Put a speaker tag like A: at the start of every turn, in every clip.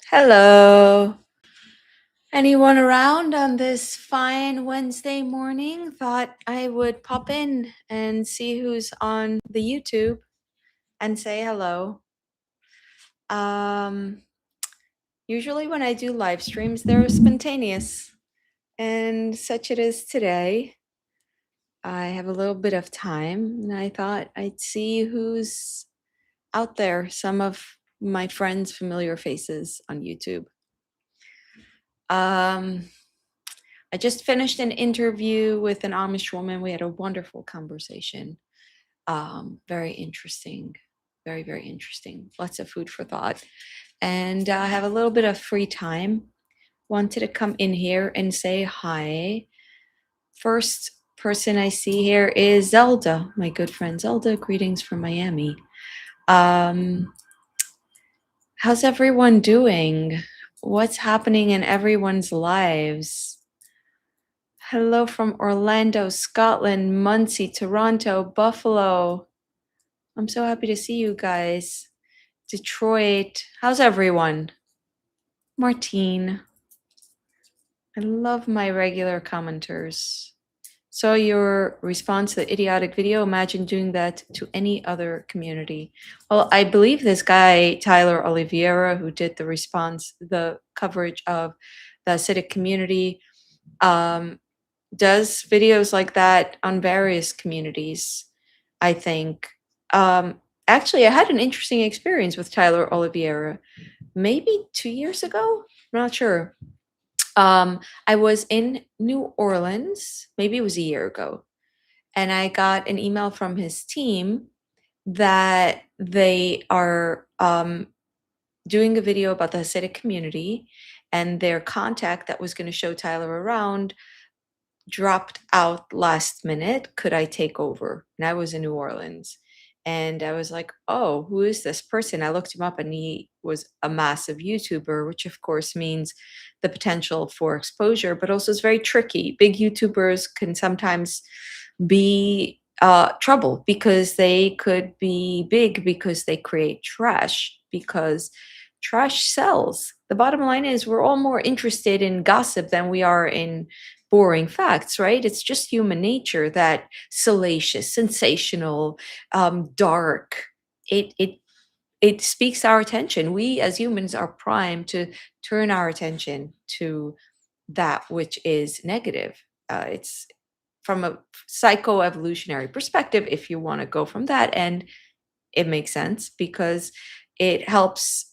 A: Hello. Anyone around on this fine Wednesday morning? Thought I would pop in and see who's on the YouTube and say hello. Um, Usually when I do live streams, they're spontaneous, and such it is today. I have a little bit of time, and I thought I'd see who's out there. Some of my friends' familiar faces on YouTube. Um, I just finished an interview with an Amish woman. We had a wonderful conversation. Very interesting. Very, very interesting. Lots of food for thought. And I have a little bit of free time. Wanted to come in here and say hi. First person I see here is Zelda, my good friend Zelda. Greetings from Miami. Um, how's everyone doing? What's happening in everyone's lives? Hello from Orlando, Scotland, Muncie, Toronto, Buffalo. I'm so happy to see you guys. Detroit. How's everyone? Martine. I love my regular commenters. So your response to the idiotic video, imagine doing that to any other community. Well, I believe this guy, Tyler Oliveira, who did the response, the coverage of the Hasidic community, um, does videos like that on various communities, I think. Actually, I had an interesting experience with Tyler Oliveira maybe 2 years ago. I'm not sure. I was in New Orleans, maybe it was a year ago, and I got an email from his team that they are doing a video about the Hasidic community, and their contact that was going to show Tyler around dropped out last minute. Could I take over? And I was in New Orleans. And I was like, oh, who is this person? I looked him up and he was a massive YouTuber, which of course means the potential for exposure, but also is very tricky. Big YouTubers can sometimes be trouble because they could be big because they create trash, because trash sells. The bottom line is we're all more interested in gossip than we are in boring facts, right? It's just human nature that salacious, sensational, dark. It speaks our attention. We as humans are primed to turn our attention to that which is negative. It's from a psychoevolutionary perspective. If you want to go from that, and it makes sense because it helps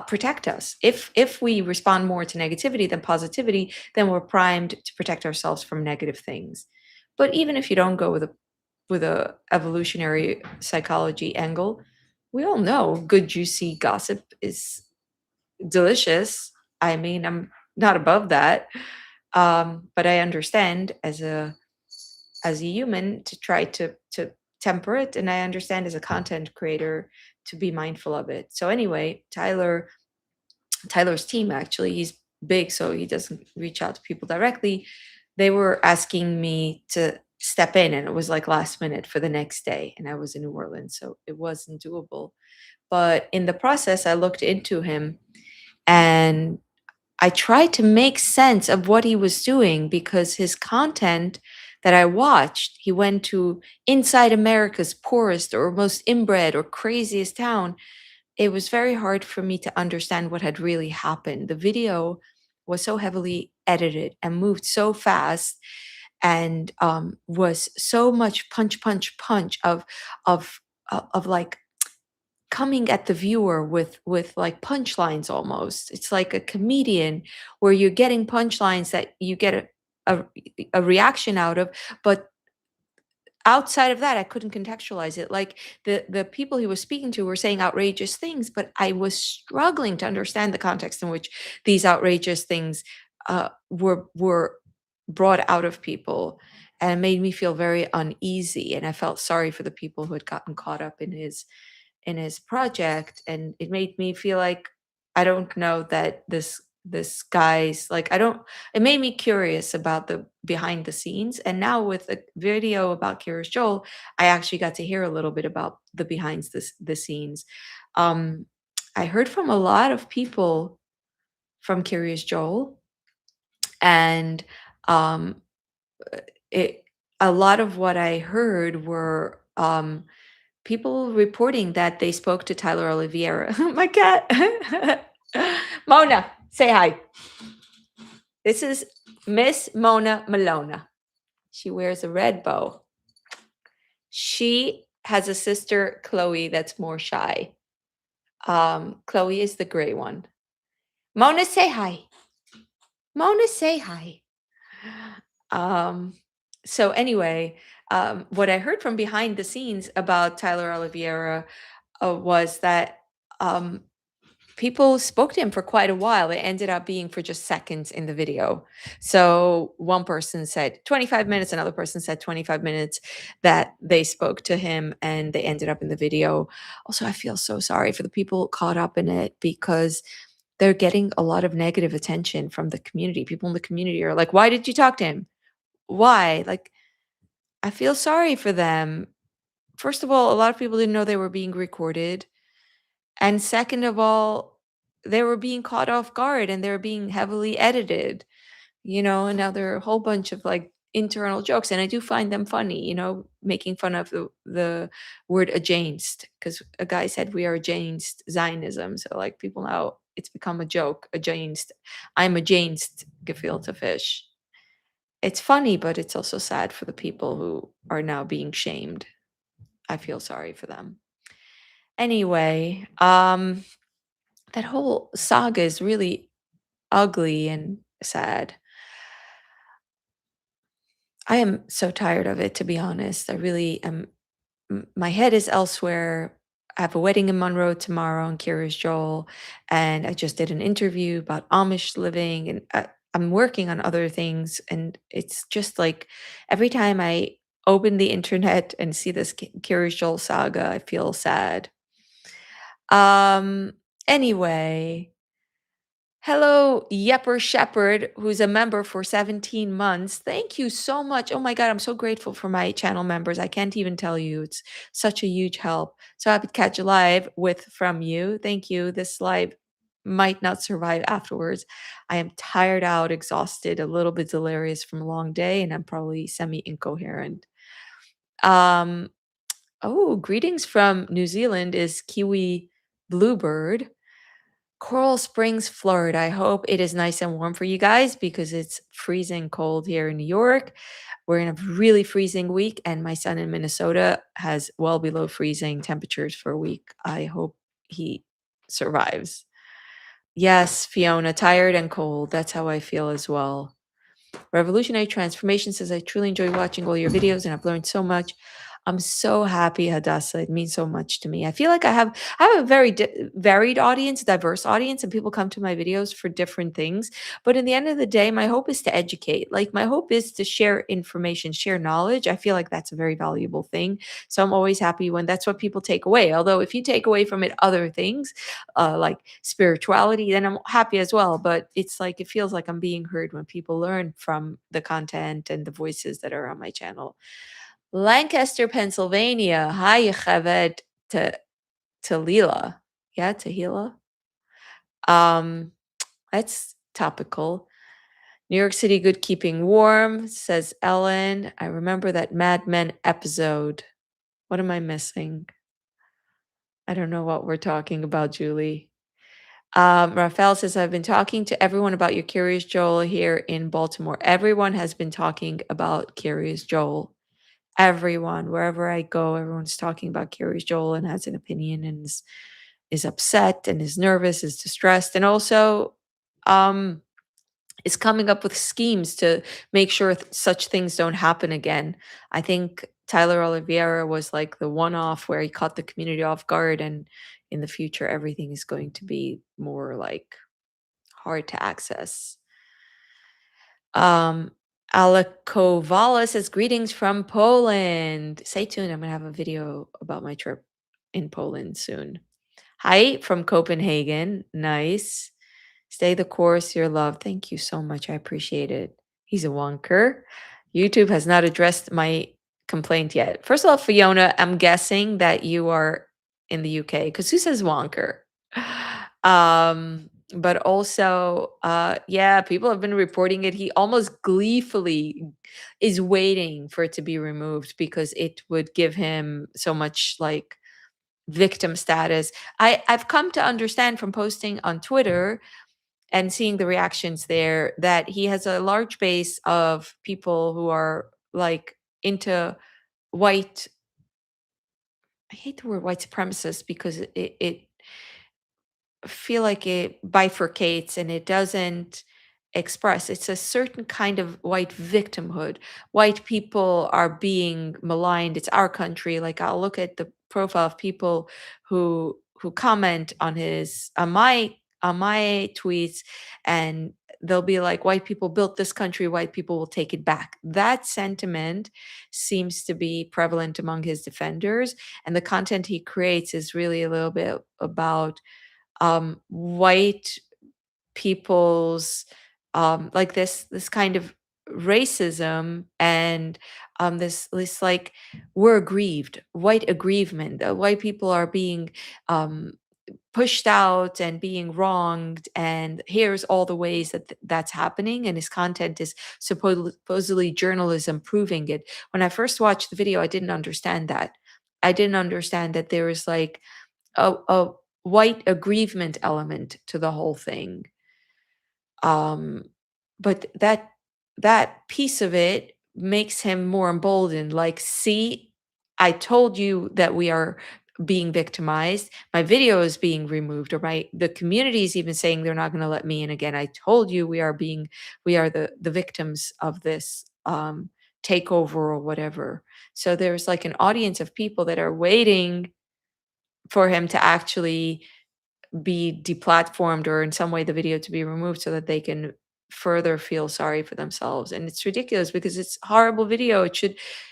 A: protect us. If we respond more to negativity than positivity, then we're primed to protect ourselves from negative things. But even if you don't go with a evolutionary psychology angle, we all know good juicy gossip is delicious. I mean, I'm not above that, but I understand as a human to try to temper it, and I understand as a content creator to be mindful of it. So anyway, Tyler's team, actually, he's big, so he doesn't reach out to people directly. They were asking me to step in, and it was like last minute for the next day, and I was in New Orleans, so it wasn't doable. But in the process, I looked into him and I tried to make sense of what he was doing because his content that I watched, he went to inside America's poorest or most inbred or craziest town. It was very hard for me to understand what had really happened. The video was so heavily edited and moved so fast, and was so much punch, punch, punch of like coming at the viewer with like punchlines almost. It's like a comedian where you're getting punchlines that you get a, a reaction out of, but outside of that I couldn't contextualize it. Like the people he was speaking to were saying outrageous things, but I was struggling to understand the context in which these outrageous things were brought out of people, and it made me feel very uneasy, and I felt sorry for the people who had gotten caught up in his project, and it made me feel like I don't know that this guy's like I don't it made me curious about the behind the scenes. And now with a video about Curious Joel, I actually got to hear a little bit about the behind the scenes. um I heard from a lot of people from Curious Joel, and um, it a lot of what I heard were people reporting that they spoke to Tyler Oliveira. My cat, Mona, say hi. This is Miss Mona Malona. She wears a red bow. She has a sister, Chloe, that's more shy. Chloe is the gray one. Mona, say hi. Mona, say hi. Um, so anyway, what I heard from behind the scenes about Tyler Oliveira was that um, people spoke to him for quite a while. It ended up being for just seconds in the video. So one person said 25 minutes, another person said 25 minutes that they spoke to him and they ended up in the video. Also, I feel so sorry for the people caught up in it because they're getting a lot of negative attention from the community. People in the community are like, why did you talk to him? Why? Like, I feel sorry for them. First of all, a lot of people didn't know they were being recorded. And second of all, they were being caught off guard and they're being heavily edited, and now there are a whole bunch of like internal jokes. And I do find them funny, making fun of the word against, because a guy said we are against Zionism. So like people now it's become a joke, against. I'm against gefilte fish. It's funny, but it's also sad for the people who are now being shamed. I feel sorry for them. Anyway, that whole saga is really ugly and sad. I am so tired of it, to be honest. I really am. My head is elsewhere. I have a wedding in Monroe tomorrow in Curious Joel, and I just did an interview about Amish living, and I'm working on other things. And it's just like every time I open the internet and see this Curious Joel saga, I feel sad. Um. Anyway, hello, Yepper Shepherd, who's a member for 17 months. Thank you so much. Oh my God, I'm so grateful for my channel members. I can't even tell you. It's such a huge help. So happy to catch a live from you. Thank you. This live might not survive afterwards. I am tired out, exhausted, a little bit delirious from a long day, and I'm probably semi-incoherent. Um, greetings from New Zealand is Kiwi Bluebird. Coral Springs, Florida. I hope it is nice and warm for you guys because it's freezing cold here in New York. We're in a really freezing week, and my son in Minnesota has well below freezing temperatures for a week. I hope he survives. Yes, Fiona, tired and cold. That's how I feel as well. Revolutionary Transformation says, I truly enjoy watching all your videos and I've learned so much. I'm so happy, Hadassah. It means so much to me. I feel like I have a very varied audience, diverse audience, and people come to my videos for different things. But in the end of the day, my hope is to educate. Like my hope is to share information, share knowledge. I feel like that's a very valuable thing. So I'm always happy when that's what people take away. Although if you take away from it other things, like spirituality, then I'm happy as well. But it's like it feels like I'm being heard when people learn from the content and the voices that are on my channel. Lancaster, Pennsylvania. Hi, Chaved to Leela. Yeah, Tahila. Um, that's topical. New York City, good keeping warm, says Ellen. I remember that Mad Men episode. What am I missing? I don't know what we're talking about, Julie. Raphael says, I've been talking to everyone about your Curious Joel here in Baltimore. Everyone has been talking about Curious Joel. Everyone, wherever I go, everyone's talking about Curious Joel and has an opinion and is upset and is nervous, is distressed, and also is coming up with schemes to make sure such things don't happen again. I think Tyler Oliveira was like the one off where he caught the community off guard, and in the future, everything is going to be more like hard to access. Alakovala says, greetings from Poland. Stay tuned. I'm going to have a video about my trip in Poland soon. Hi from Copenhagen. Nice. Stay the course, your love. Thank you so much. I appreciate it. He's a wonker. YouTube has not addressed my complaint yet. First of all, Fiona, I'm guessing that you are in the UK because who says wonker? But also, yeah, people have been reporting it. He almost gleefully is waiting for it to be removed because it would give him so much like victim status. I've come to understand from posting on Twitter and seeing the reactions there that he has a large base of people who are like into white. I hate the word white supremacist because it feel like it bifurcates and it doesn't express. It's a certain kind of white victimhood. White people are being maligned. It's our country. Like I'll look at the profile of people who comment on his on my tweets, and they'll be like, white people built this country, white people will take it back. That sentiment seems to be prevalent among his defenders, and the content he creates is really a little bit about white people's like this kind of racism and this like we're aggrieved white aggrievement. White people are being um pushed out and being wronged, and here's all the ways that that's happening, and his content is supposedly journalism proving it. When I first watched the video, I didn't understand that. I didn't understand that there was like a white aggrievement element to the whole thing. Um, but that piece of it makes him more emboldened. Like, see, I told you that we are being victimized. My video is being removed, or my the community is even saying they're not going to let me in again. I told you we are the victims of this takeover or whatever. So there's like an audience of people that are waiting for him to actually be deplatformed or in some way the video to be removed so that they can further feel sorry for themselves. And it's ridiculous because it's horrible video.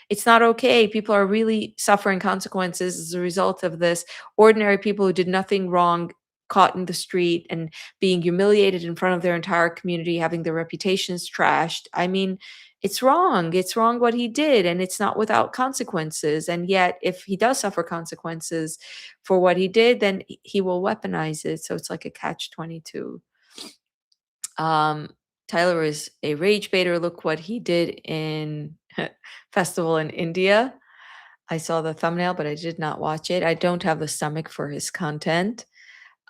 A: It's not okay. People are really suffering consequences as a result of this. Ordinary people who did nothing wrong caught in the street and being humiliated in front of their entire community, having their reputations trashed. I mean, it's wrong. It's wrong what he did, and it's not without consequences. And yet, if he does suffer consequences for what he did, then he will weaponize it. So it's like a catch 22. Um, Tyler is a rage baiter. Look what he did in festival in India. I saw the thumbnail, but I did not watch it. I don't have the stomach for his content.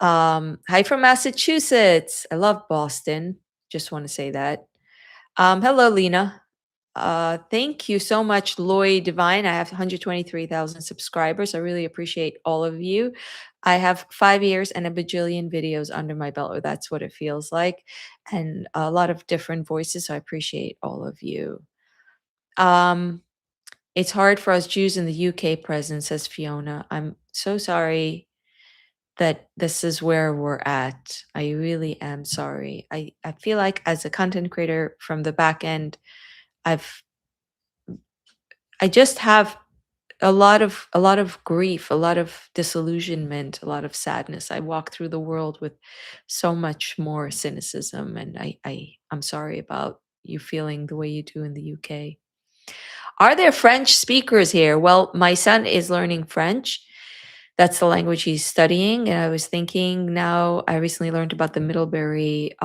A: Hi from Massachusetts. I love Boston. Just want to say that. Hello, Lena. Thank you so much, Lloyd Divine. I have 123,000 subscribers. I really appreciate all of you. I have 5 years and a bajillion videos under my belt, or that's what it feels like, and a lot of different voices. So I appreciate all of you. Um, it's hard for us Jews in the UK present, says Fiona. I'm so sorry that this is where we're at. I really am sorry. I feel like as a content creator from the back end, I've I just have a lot of grief, a lot of disillusionment, a lot of sadness. I walk through the world with so much more cynicism, and I'm sorry about you feeling the way you do in the UK. Are there French speakers here? Well, my son is learning French. That's the language he's studying. And I was thinking now, I recently learned about the Middlebury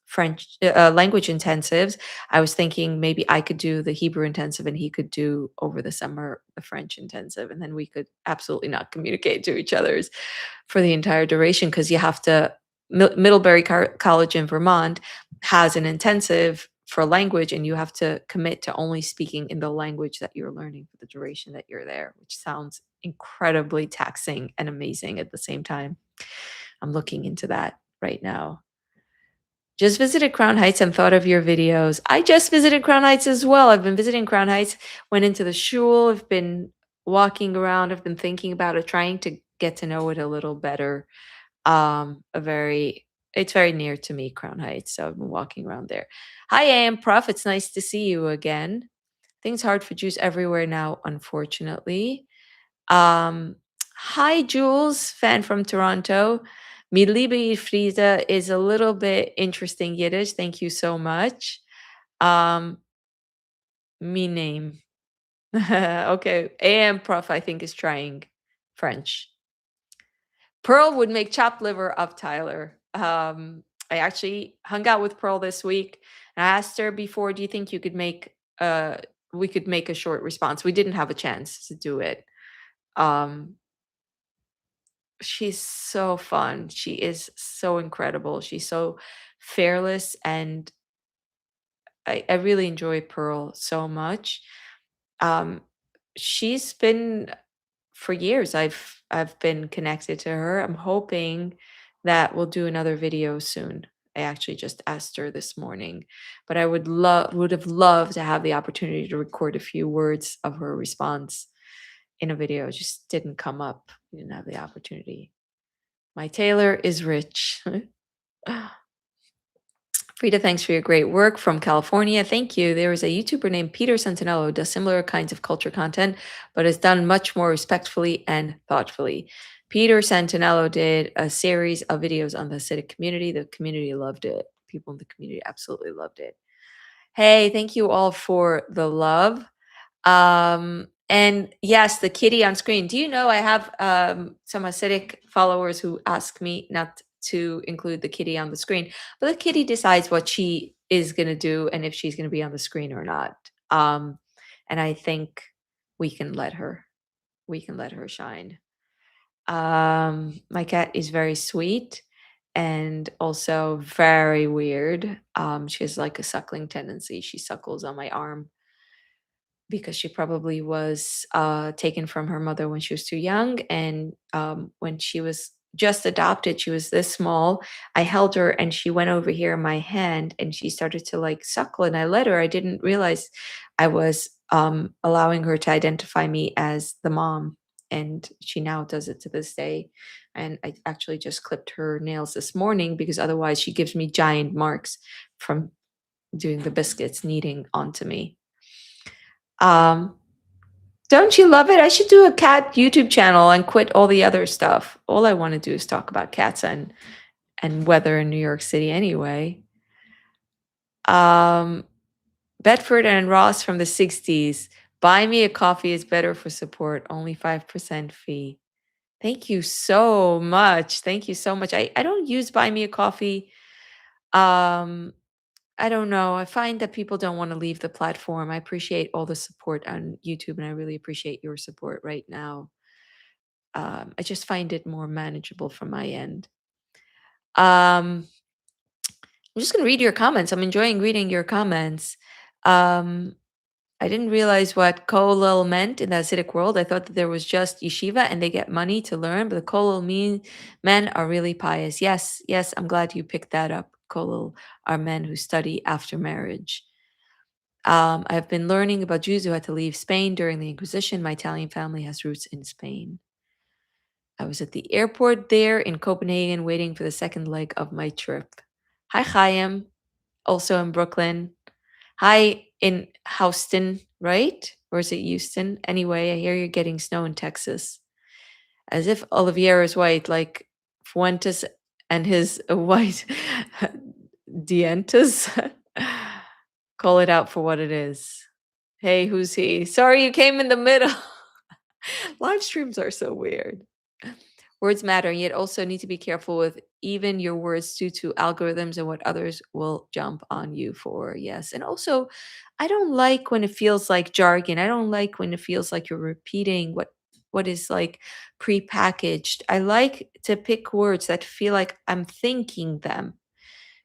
A: French language intensives. I was thinking maybe I could do the Hebrew intensive and he could do over the summer the French intensive. And then we could absolutely not communicate to each other's for the entire duration because you have to. Middlebury College in Vermont has an intensive for language, and you have to commit to only speaking in the language that you're learning for the duration that you're there, which sounds incredibly taxing and amazing at the same time. I'm looking into that right now. Just visited Crown Heights and thought of your videos. I just visited Crown Heights as well. I've been visiting Crown Heights, went into the shul, I've been walking around, I've been thinking about it, trying to get to know it a little better. A very It's very near to me, Crown Heights, so I've been walking around there. Hi, AM Prof. It's nice to see you again. Things hard for Jews everywhere now, unfortunately. Um, Hi, Jules, fan from Toronto. Mi liebe Frieda is a little bit interesting Yiddish. Thank you so much. Um, Me name. Okay, AM Prof, I think, is trying French. Pearl would make chopped liver of Tyler. I actually hung out with Pearl this week, and I asked her before, "Do you think you could make we could make a short response?" We didn't have a chance to do it. Um, she's so fun. She is so incredible. She's so fearless, and I really enjoy Pearl so much. Um, she's been for years. I've been connected to her. I'm hoping that we'll do another video soon. I actually just asked her this morning, but I would have loved to have the opportunity to record a few words of her response in a video. It just didn't come up. We didn't have the opportunity. My tailor is rich. Frida, thanks for your great work from California. Thank you. There is a YouTuber named Peter Santinello who does similar kinds of culture content, but has done much more respectfully and thoughtfully. Peter Santinello did a series of videos on the Hasidic community. The community loved it. People in the community absolutely loved it. Hey, thank you all for the love. And yes, the kitty on screen. Do you know I have some Hasidic followers who ask me not to include the kitty on the screen, but the kitty decides what she is going to do and if she's going to be on the screen or not. And I think we can let her. We can let her shine. My cat is very sweet and also very weird. She has like a suckling tendency. She suckles on my arm because she probably was taken from her mother when she was too young. And when she was just adopted, she was this small. I held her and she went over here in my hand and she started to like suckle. And I let her. I didn't realize I was allowing her to identify me as the mom. And she now does it to this day. And I actually just clipped her nails this morning because otherwise she gives me giant marks from doing the biscuits kneading onto me. Um, don't you love it? I should do a cat YouTube channel and quit all the other stuff. All I want to do is talk about cats and weather in New York City anyway. Um, Bedford and Ross from the 60s. Buy me a coffee is better for support. Only 5% fee. Thank you so much. Thank you so much. I don't use buy me a coffee. Um, I don't know. I find that people don't want to leave the platform. I appreciate all the support on YouTube, and I really appreciate your support right now. I just find it more manageable from my end. Um, I'm just going to read your comments. I'm enjoying reading your comments. Um, I didn't realize what kollel meant in the Hasidic world. I thought that there was just yeshiva and they get money to learn, but the men are really pious. Yes, yes, I'm glad you picked that up. Kollel are men who study after marriage. I've been learning about Jews who had to leave Spain during the Inquisition. My Italian family has roots in Spain. I was at the airport there in Copenhagen waiting for the second leg of my trip. Hi, Chaim, also in Brooklyn. Hi, in Houston, right? Or is it Houston? Anyway, I hear you're getting snow in Texas. As if Olivier is white, like Fuentes and his white dientes. Call it out for what it is. Hey, who's he? Sorry you came in the middle. Live streams are so weird. Words matter, yet also need to be careful with even your words due to algorithms and what others will jump on you for. Yes. And also, I don't like when it feels like jargon. I don't like when it feels like you're repeating what is like prepackaged. I like to pick words that feel like I'm thinking them.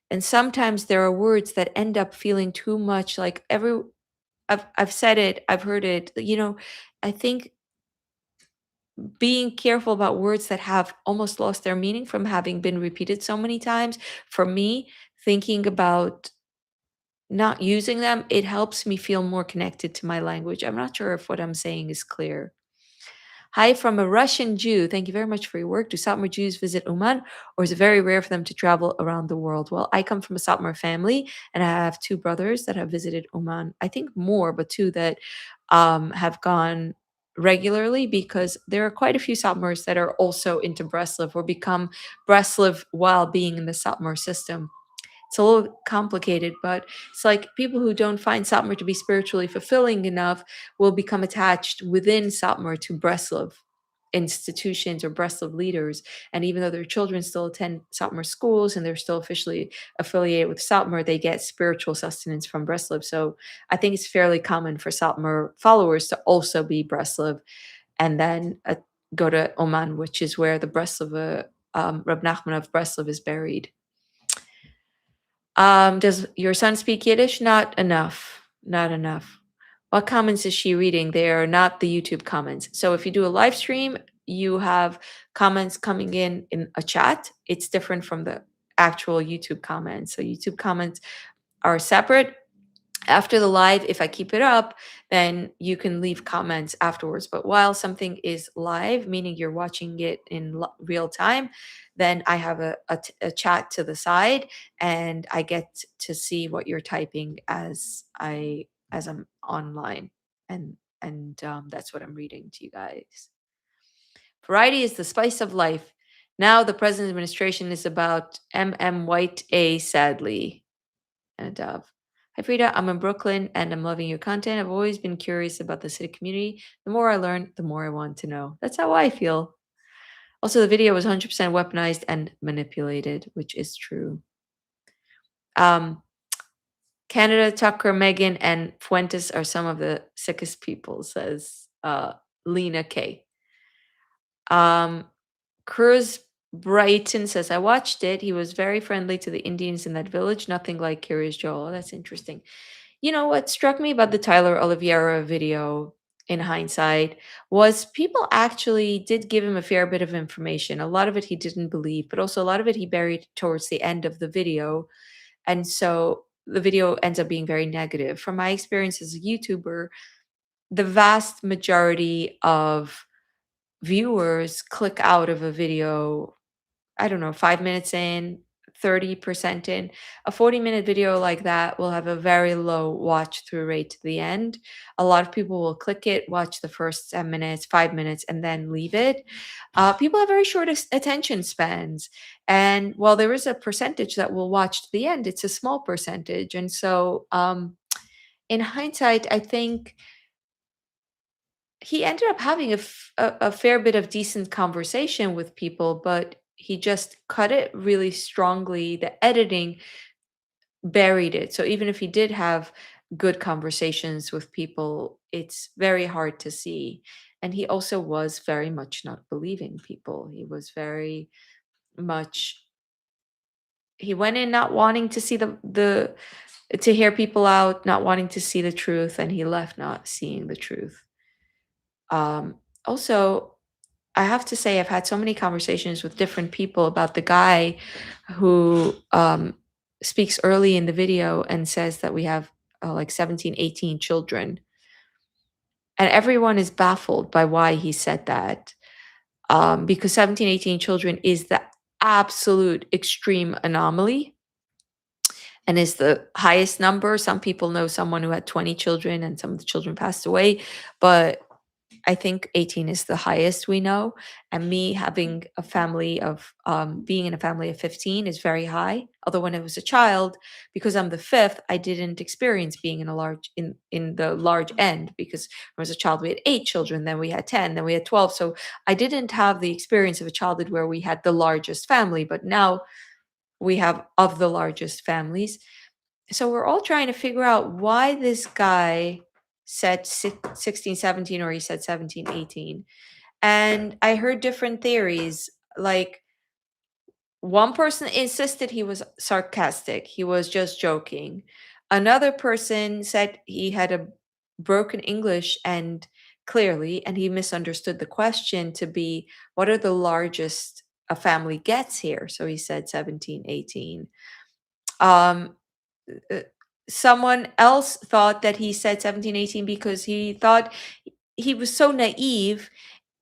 A: And sometimes there are words that end up feeling too much like I've said it, I've heard it. I think being careful about words that have almost lost their meaning from having been repeated so many times. For me, thinking about not using them, it helps me feel more connected to my language. I'm not sure if what I'm saying is clear. Hi from a Russian Jew. Thank you very much for your work. Do Satmar Jews visit Oman, or is it very rare for them to travel around the world? Well, I come from a Satmar family, and I have two brothers that have visited Oman. I think more, but two that have gone regularly because there are quite a few Satmars that are also into Breslov or become Breslov while being in the Satmar system. It's a little complicated, but it's like people who don't find Satmar to be spiritually fulfilling enough will become attached within Satmar to Breslov. institutions or Breslov leaders. And even though their children still attend Satmar schools and they're still officially affiliated with Satmar, they get spiritual sustenance from Breslov. So I think it's fairly common for Satmar followers to also be Breslov and then go to Oman, which is where the Breslov, Reb Nachman of Breslov is buried. Does your son speak Yiddish? Not enough. Not enough. What comments is she reading? They are not the YouTube comments. So if you do a live stream, you have comments coming in a chat. It's different from the actual YouTube comments. So YouTube comments are separate. After the live, if I keep it up, then you can leave comments afterwards. But while something is live, meaning you're watching it in real time, then I have a chat to the side, and I get to see what you're typing as I'm online, and that's what I'm reading to you guys. Variety is the spice of life. Now the present administration is about White A. Sadly, and Dove. Hi Frida, I'm in Brooklyn and I'm loving your content. I've always been curious about the city community. The more I learn, the more I want to know. That's how I feel. Also, the video was 100% weaponized and manipulated, which is true. Um, Canada, Tucker, Megan, and Fuentes are some of the sickest people, says Lena K. Cruz Brighton says, I watched it. He was very friendly to the Indians in that village. Nothing like Curious Joel. Oh, that's interesting. You know what struck me about the Tyler Oliveira video in hindsight was people actually did give him a fair bit of information. A lot of it he didn't believe, but also a lot of it he buried towards the end of the video. And so the video ends up being very negative. From my experience as a YouTuber, the vast majority of viewers click out of a video, I don't know, 5 minutes in, 30% in. A 40-minute video like that will have a very low watch through rate to the end. A lot of people will click it, watch the first 10 minutes, 5 minutes, and then leave it. People have very short attention spans. And while there is a percentage that will watch to the end, it's a small percentage. And so, in hindsight, I think he ended up having a fair bit of decent conversation with people, but he just cut it really strongly. The editing buried it. So even if he did have good conversations with people, it's very hard to see. And he also was very much not believing people. He was very much he went in not wanting to see the to hear people out, not wanting to see the truth, and he left not seeing the truth. Also, I have to say, I've had so many conversations with different people about the guy who speaks early in the video and says that we have like 17, 18 children. And everyone is baffled by why he said that. Because 17, 18 children is the absolute extreme anomaly and is the highest number. Some people know someone who had 20 children and some of the children passed away. But I think 18 is the highest we know. And me having a family of, being in a family of 15 is very high. Although when I was a child, because I'm the fifth, I didn't experience being in in the large end because when I was a child, we had 8 children, then we had 10, then we had 12. So I didn't have the experience of a childhood where we had the largest family, but now we have of the largest families. So we're all trying to figure out why this guy said 16, 17, or he said 17, 18. And I heard different theories. Like one person insisted he was sarcastic, he was just joking. Another person said he had a broken English and clearly, and he misunderstood the question to be what are the largest a family gets here? So he said 17, 18. Um, uh, Someone else thought that he said 17, 18 because he thought he was so naive.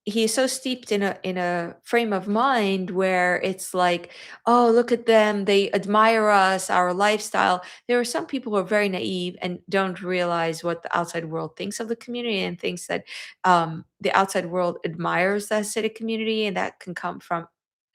A: He is so steeped in a frame of mind where it's like, oh, look at them, they admire us, our lifestyle. There are some people who are very naive and don't realize what the outside world thinks of the community and thinks that the outside world admires the Hasidic community, and that can come from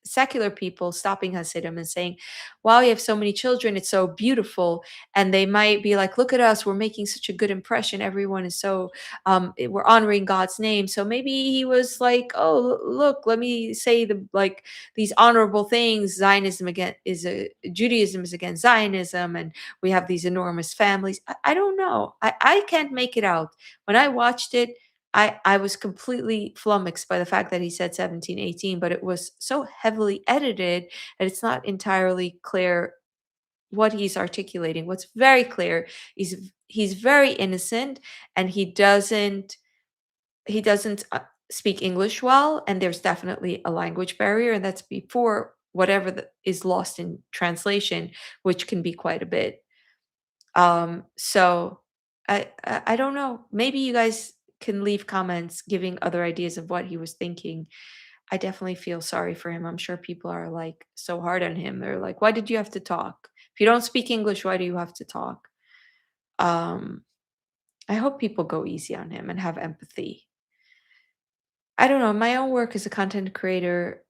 A: secular people stopping Hasidim and saying, wow, you have so many children, it's so beautiful. And they might be like, look at us, we're making such a good impression. Everyone is so, we're honoring God's name. So maybe he was like, oh, look, let me say like these honorable things. Zionism again is Judaism is against Zionism, and we have these enormous families. I don't know. I can't make it out. When I watched it, I was completely flummoxed by the fact that he said 1718, but it was so heavily edited that it's not entirely clear what he's articulating. What's very clear is he's very innocent, and he doesn't speak English well, and there's definitely a language barrier, and that's before whatever is lost in translation, which can be quite a bit. So I don't know. Maybe you guys can leave comments giving other ideas of what he was thinking. I definitely feel sorry for him. I'm sure people are like so hard on him. They're like, why did you have to talk? If you don't speak English, why do you have to talk? Um, I hope people go easy on him and have empathy. I don't know. In my own work as a content creator,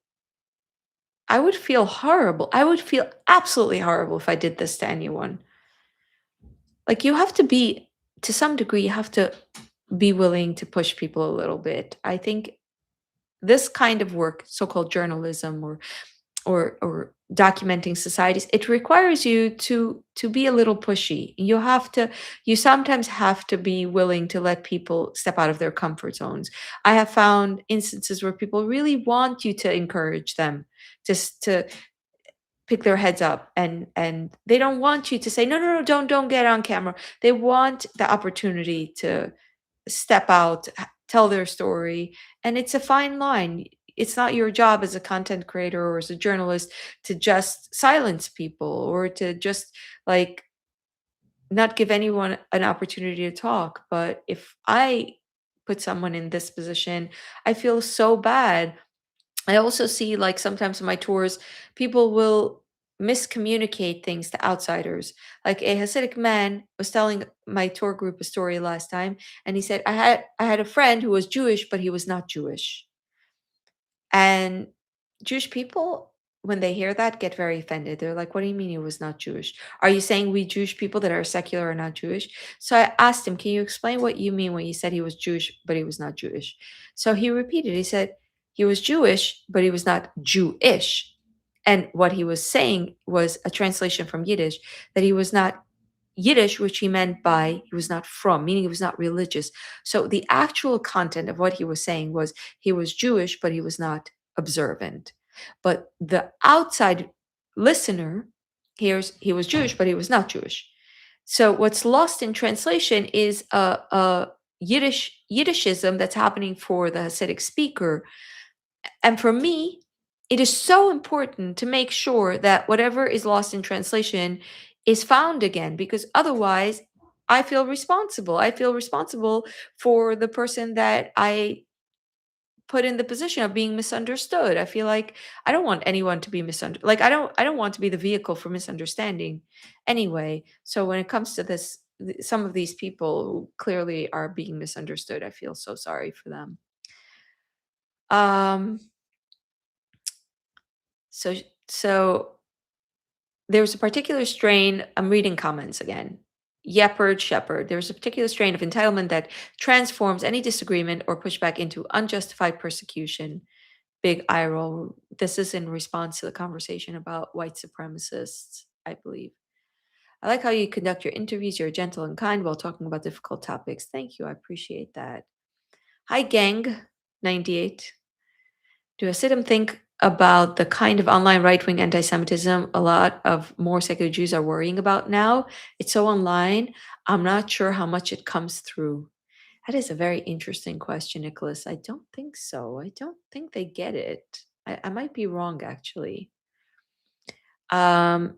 A: I would feel horrible. I would feel absolutely horrible if I did this to anyone. Like, you have to be, to some degree, you have to be willing to push people a little bit. I think this kind of work, so-called journalism or documenting societies, it requires you to be a little pushy. You sometimes have to be willing to let people step out of their comfort zones. I have found instances where people really want you to encourage them to pick their heads up, and they don't want you to say no, no, no, don't get on camera. They want the opportunity to step out, tell their story, and it's a fine line. It's not your job as a content creator or as a journalist to just silence people or to just like not give anyone an opportunity to talk. But if I put someone in this position, I feel so bad. I also see, like, sometimes in my tours, people will miscommunicate things to outsiders. Like, a Hasidic man was telling my tour group a story last time, and he said, I had a friend who was Jewish, but he was not Jewish. And Jewish people, when they hear that, get very offended. They're like, what do you mean he was not Jewish? Are you saying we Jewish people that are secular are not Jewish? So I asked him, can you explain what you mean when you said he was Jewish, but he was not Jewish? So he repeated, he said, he was Jewish, but he was not Jewish. And what he was saying was a translation from Yiddish, that he was not Yiddish, which he meant by he was not from, meaning he was not religious. So the actual content of what he was saying was he was Jewish, but he was not observant. But the outside listener hears he was Jewish, but he was not Jewish. So what's lost in translation is a Yiddishism that's happening for the Hasidic speaker. And for me, it is so important to make sure that whatever is lost in translation is found again, because otherwise I feel responsible. I feel responsible for the person that I put in the position of being misunderstood. I feel like I don't want anyone to be misunderstood. Like, I don't want to be the vehicle for misunderstanding anyway. So when it comes to this, some of these people who clearly are being misunderstood, I feel so sorry for them. Um so so there's a particular strain, I'm reading comments again. Yepherd Shepherd. There's a particular strain of entitlement that transforms any disagreement or pushback into unjustified persecution. Big eye roll. This is in response to the conversation about white supremacists, I believe. I like how you conduct your interviews. You're gentle and kind while talking about difficult topics. Thank you. I appreciate that. Hi, gang. 98. Do Hasidim think about the kind of online right-wing anti-Semitism a lot of more secular Jews are worrying about now? It's so online. I'm not sure how much it comes through. That is a very interesting question, Nicholas. I don't think so. I don't think they get it. I might be wrong, actually.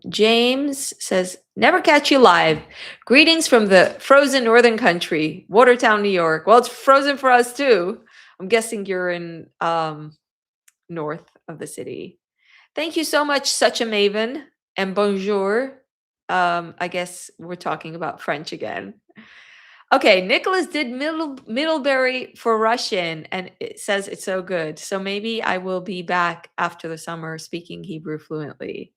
A: James says, never catch you live. Greetings from the frozen northern country, Watertown, New York. Well, it's frozen for us too. I'm guessing you're in north of the city. Thank you so much, such a maven, and bonjour. I guess we're talking about French again. Okay, Nicholas did Middlebury for Russian, and it says it's so good. So maybe I will be back after the summer speaking Hebrew fluently.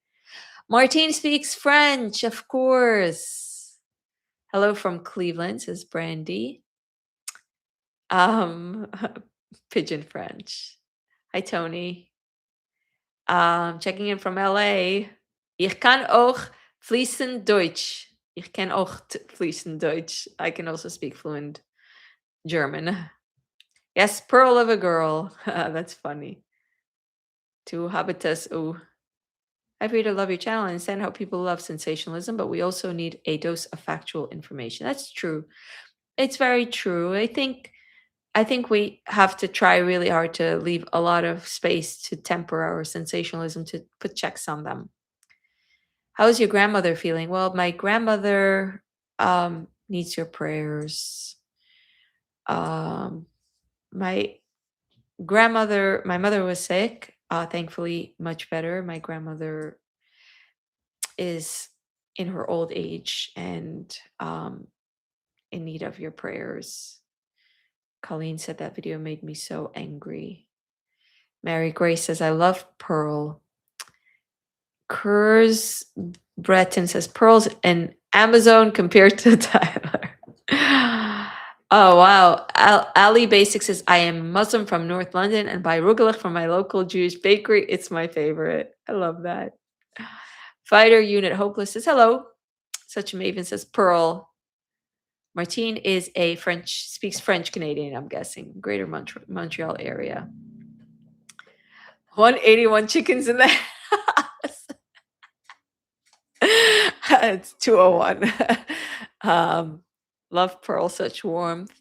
A: Martine speaks French, of course. Hello from Cleveland, says Brandy. Um, Pigeon French. Hi, Tony. Checking in from LA. Ich kann auch fließend Deutsch. Ich kann auch fließend Deutsch. I can also speak fluent German. Yes, pearl of a girl. That's funny. To habitus. Oh, happy to love your channel and understand how people love sensationalism, but we also need a dose of factual information. That's true. It's very true. I think we have to try really hard to leave a lot of space to temper our sensationalism, to put checks on them. How's your grandmother feeling? Well, my grandmother needs your prayers. Um, my my mother was sick. Thankfully, much better. My grandmother is in her old age and in need of your prayers. Colleen said that video made me so angry. Mary Grace says, I love Pearl. Kurz Breton says, Pearl's an Amazon compared to Tyler. Oh, wow. Ali Basic says, I am Muslim from North London and buy rugelach from my local Jewish bakery. It's my favorite. I love that. Fighter Unit Hopeless says, hello. Such a maven says, Pearl. Martine is speaks French Canadian, I'm guessing. Greater Montreal area. 181 chickens in the house. It's 201. Love Pearl, such warmth.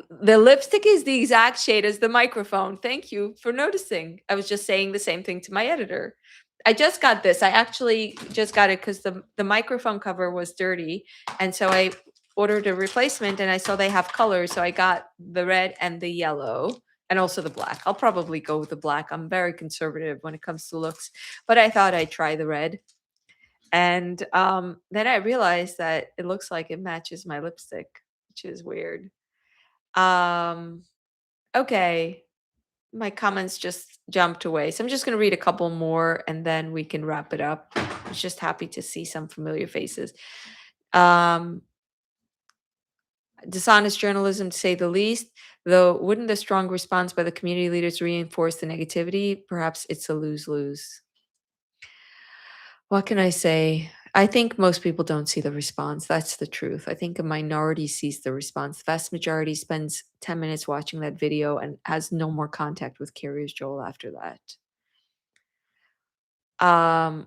A: The lipstick is the exact shade as the microphone. Thank you for noticing. I was just saying the same thing to my editor. I just got this. I actually just got it because the microphone cover was dirty. And so I ordered a replacement and I saw they have colors. So I got the red and the yellow and also the black. I'll probably go with the black. I'm very conservative when it comes to looks, but I thought I'd try the red. And then I realized that it looks like it matches my lipstick, which is weird. Okay. My comments just jumped away. So I'm just going to read a couple more and then we can wrap it up. I was just happy to see some familiar faces. Dishonest journalism, to say the least, though, wouldn't the strong response by the community leaders reinforce the negativity? Perhaps it's a lose-lose. What can I say? I think most people don't see the response. That's the truth. I think a minority sees the response. The vast majority spends 10 minutes watching that video and has no more contact with Curious Joel after that.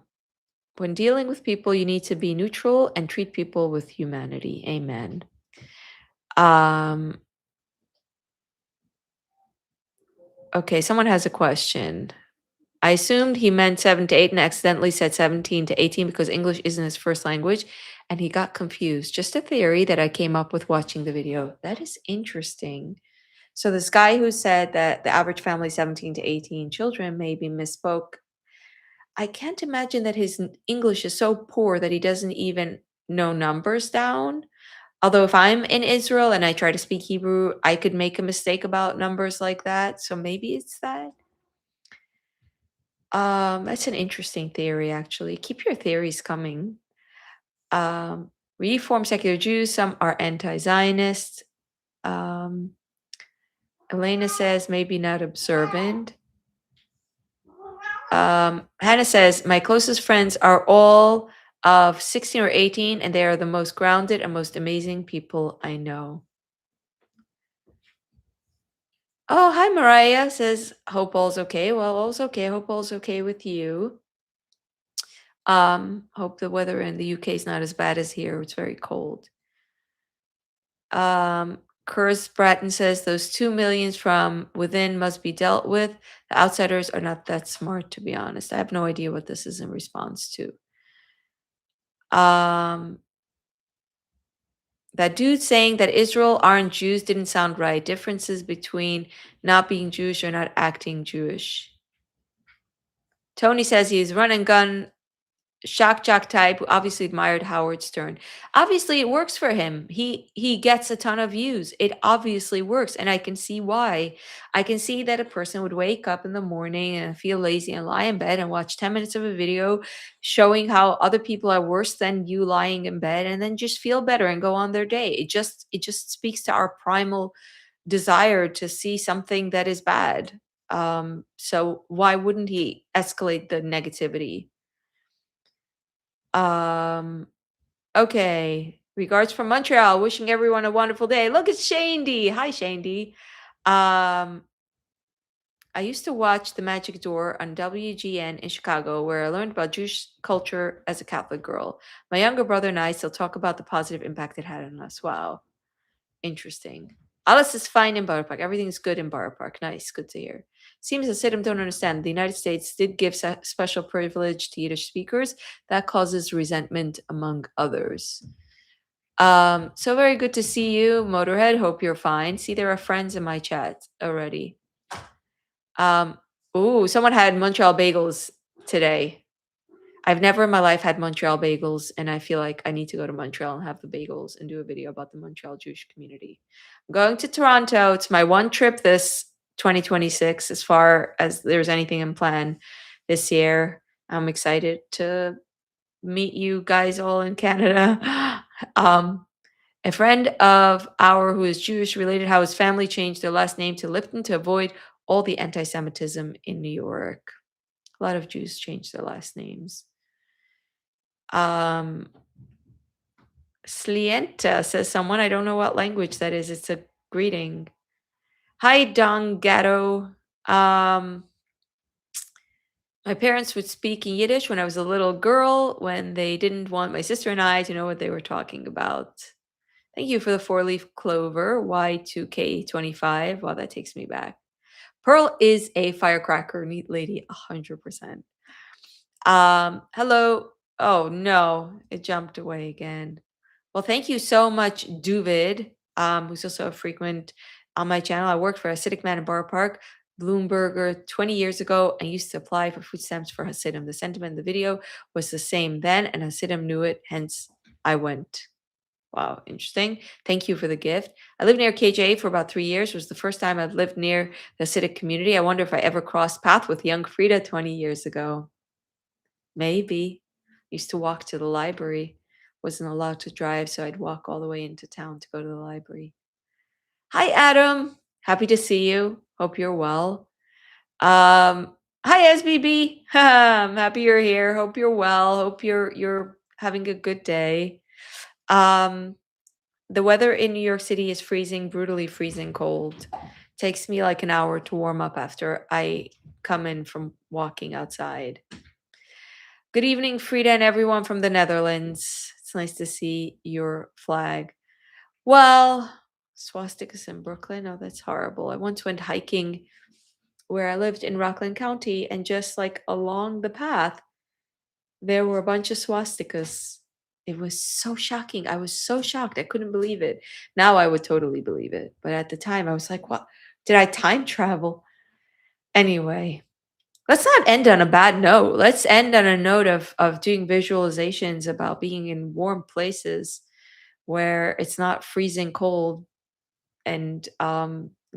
A: When dealing with people, you need to be neutral and treat people with humanity. Amen. Okay, someone has a question. I assumed he meant 7 to 8 and accidentally said 17 to 18 because English isn't his first language and he got confused. Just a theory that I came up with watching the video. That is interesting. So this guy who said that the average family 17 to 18 children maybe misspoke. I can't imagine that his English is so poor that he doesn't even know numbers down. Although if I'm in Israel and I try to speak Hebrew, I could make a mistake about numbers like that. So maybe it's that. That's an interesting theory, actually. Keep your theories coming. Reform secular Jews, some are anti-Zionist. Elena says maybe not observant. Hannah says, my closest friends are all of 16 or 18, and they are the most grounded and most amazing people I know. Oh, hi, Mariah says, hope all's okay. Well, all's okay. I hope all's okay with you. Hope the weather in the UK is not as bad as here. It's very cold. Kurz Bratton says those 2 millions from within must be dealt with. The outsiders are not that smart, to be honest. I have no idea what this is in response to. That dude saying that Israel aren't Jews didn't sound right. Differences between not being Jewish or not acting Jewish. Tony says he's run and gun shock jock type who obviously admired Howard Stern. Obviously, it works for him. He gets a ton of views. It obviously works, and I can see why. I can see that a person would wake up in the morning and feel lazy and lie in bed and watch 10 minutes of a video showing how other people are worse than you lying in bed and then just feel better and go on their day. It just speaks to our primal desire to see something that is bad. So why wouldn't he escalate the negativity? Um, okay. Regards from Montreal. Wishing everyone a wonderful day. Look, it's Shane D. Hi, Shane D. Um, I used to watch The Magic Door on WGN in Chicago, where I learned about Jewish culture as a Catholic girl. My younger brother and I still talk about the positive impact it had on us. Wow. Interesting. Alice is fine in Borough Park. Everything's good in Borough Park. Nice. Good to hear. Seems as Siddim don't understand. The United States did give special privilege to Yiddish speakers. That causes resentment among others. So very good to see you, Motorhead. Hope you're fine. See, there are friends in my chat already. Um, ooh, someone had Montreal bagels today. I've never in my life had Montreal bagels, and I feel like I need to go to Montreal and have the bagels and do a video about the Montreal Jewish community. I'm going to Toronto. It's my one trip this 2026, as far as there's anything in plan this year. I'm excited to meet you guys all in Canada. A friend of our who is Jewish related how his family changed their last name to Lipton to avoid all the anti-Semitism in New York. A lot of Jews changed their last names. Slienta says someone. I don't know what language that is. It's a greeting. Hi, Dongato. Um, my parents would speak in Yiddish when I was a little girl when they didn't want my sister and I to know what they were talking about. Thank you for the four-leaf clover, Y2K25. Wow, that takes me back. Pearl is a firecracker, neat lady, 100%. Hello. Oh no, it jumped away again. Well, thank you so much, Duvid, who's also a frequent on my channel. I worked for Hasidic Man in Borough Park, Bloomberger 20 years ago. I used to apply for food stamps for Hasidim. The sentiment in the video was the same then, and Hasidim knew it, hence I went. Wow, interesting. Thank you for the gift. I lived near KJ for about 3 years. It was the first time I've lived near the Hasidic community. I wonder if I ever crossed path with young Frida 20 years ago. Maybe. Used to walk to the library. Wasn't allowed to drive, so I'd walk all the way into town to go to the library. Hi, Adam. Happy to see you. Hope you're well. Hi, SBB. I'm happy you're here. Hope you're well. Hope you're having a good day. Um, the weather in New York City is freezing, brutally freezing cold. Takes me like an hour to warm up after I come in from walking outside. Good evening, Frida and everyone from the Netherlands. It's nice to see your flag. Well, swastikas in Brooklyn. Oh, that's horrible. I once went hiking where I lived in Rockland County, and just like along the path, there were a bunch of swastikas. It was so shocking. I was so shocked. I couldn't believe it. Now I would totally believe it. But at the time, I was like, what? Did I time travel? Anyway, let's not end on a bad note. Let's end on a note of doing visualizations about being in warm places where it's not freezing cold and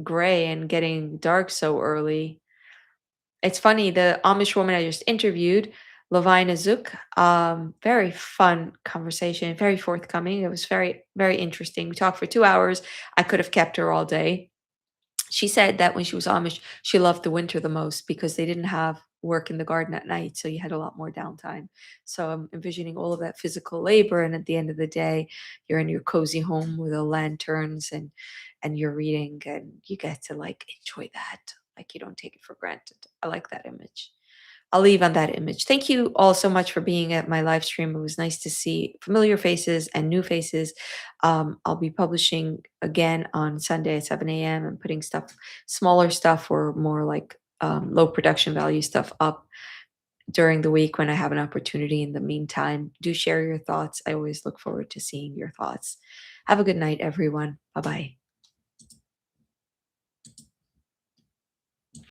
A: gray and getting dark so early. It's funny, the Amish woman I just interviewed, Lavina Zook, very fun conversation, very forthcoming. It was very, very interesting. We talked for 2 hours. I could have kept her all day. She said that when she was Amish, she loved the winter the most because they didn't have work in the garden at night, so you had a lot more downtime. So I'm envisioning all of that physical labor, and at the end of the day, you're in your cozy home with the lanterns and you're reading, and you get to like enjoy that. Like you don't take it for granted. I like that image. I'll leave on that image. Thank you all so much for being at my live stream. It was nice to see familiar faces and new faces. I'll be publishing again on Sunday at 7 a.m. and putting stuff, smaller stuff or more like low production value stuff up during the week when I have an opportunity. In the meantime, do share your thoughts. I always look forward to seeing your thoughts. Have a good night, everyone. Bye bye.